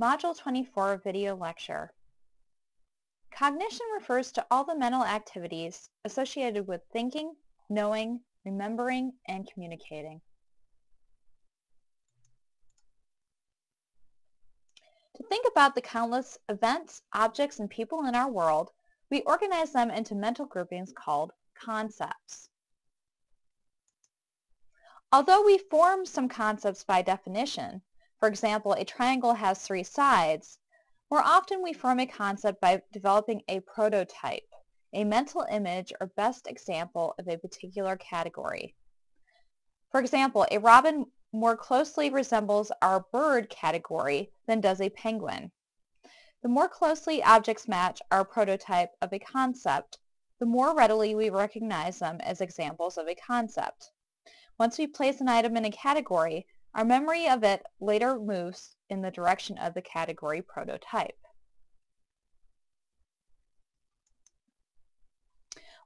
Module 24 video lecture. Cognition refers to all the mental activities associated with thinking, knowing, remembering, and communicating. To think about the countless events, objects, and people in our world, we organize them into mental groupings called concepts. Although we form some concepts by definition, for example, a triangle has 3 sides, more often we form a concept by developing a prototype, a mental image or best example of a particular category. For example, a robin more closely resembles our bird category than does a penguin. The more closely objects match our prototype of a concept, the more readily we recognize them as examples of a concept. Once we place an item in a category, our memory of it later moves in the direction of the category prototype.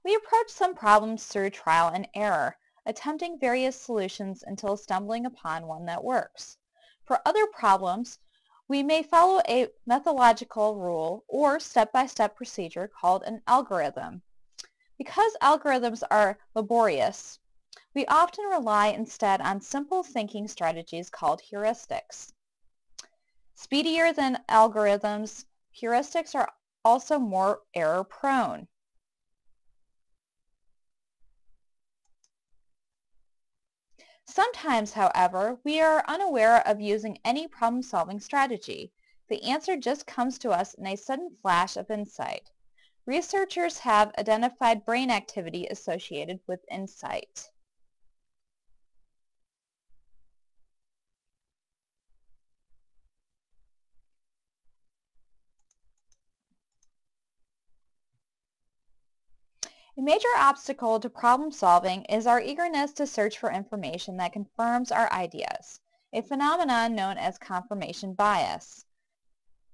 We approach some problems through trial and error, attempting various solutions until stumbling upon one that works. For other problems, we may follow a methodological rule or step-by-step procedure called an algorithm. Because algorithms are laborious, we often rely instead on simple thinking strategies called heuristics. Speedier than algorithms, heuristics are also more error-prone. Sometimes, however, we are unaware of using any problem-solving strategy. The answer just comes to us in a sudden flash of insight. Researchers have identified brain activity associated with insight. A major obstacle to problem solving is our eagerness to search for information that confirms our ideas, a phenomenon known as confirmation bias.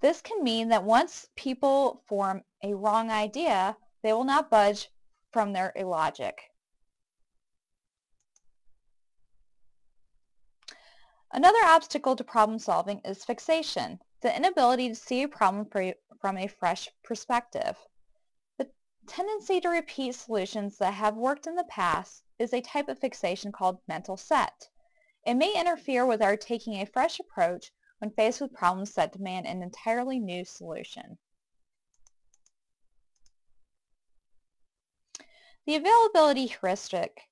This can mean that once people form a wrong idea, they will not budge from their illogic. Another obstacle to problem solving is fixation, the inability to see a problem from a fresh perspective. Tendency to repeat solutions that have worked in the past is a type of fixation called mental set. It may interfere with our taking a fresh approach when faced with problems that demand an entirely new solution. The availability heuristic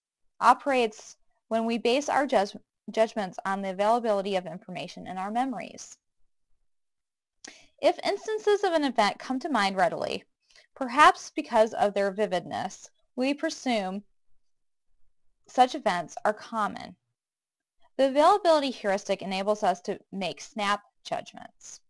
operates when we base our judgments on the availability of information in our memories. If instances of an event come to mind readily, perhaps because of their vividness, we presume such events are common. The availability heuristic enables us to make snap judgments.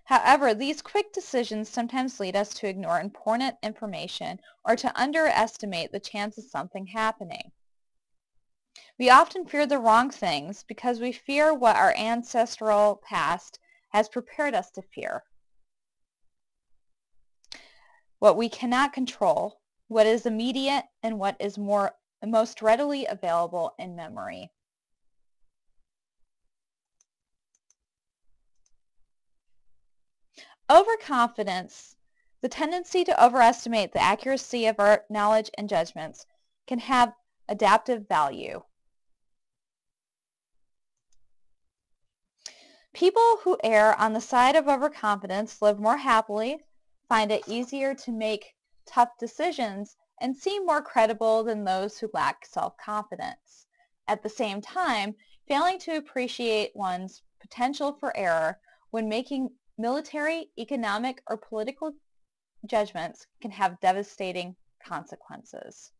However, these quick decisions sometimes lead us to ignore important information or to underestimate the chance of something happening. We often fear the wrong things because we fear what our ancestral past has prepared us to fear. What we cannot control, what is immediate, and what is most readily available in memory. Overconfidence, the tendency to overestimate the accuracy of our knowledge and judgments, can have adaptive value. People who err on the side of overconfidence live more happily, find it easier to make tough decisions, and seem more credible than those who lack self-confidence. At the same time, failing to appreciate one's potential for error when making military, economic, or political judgments can have devastating consequences.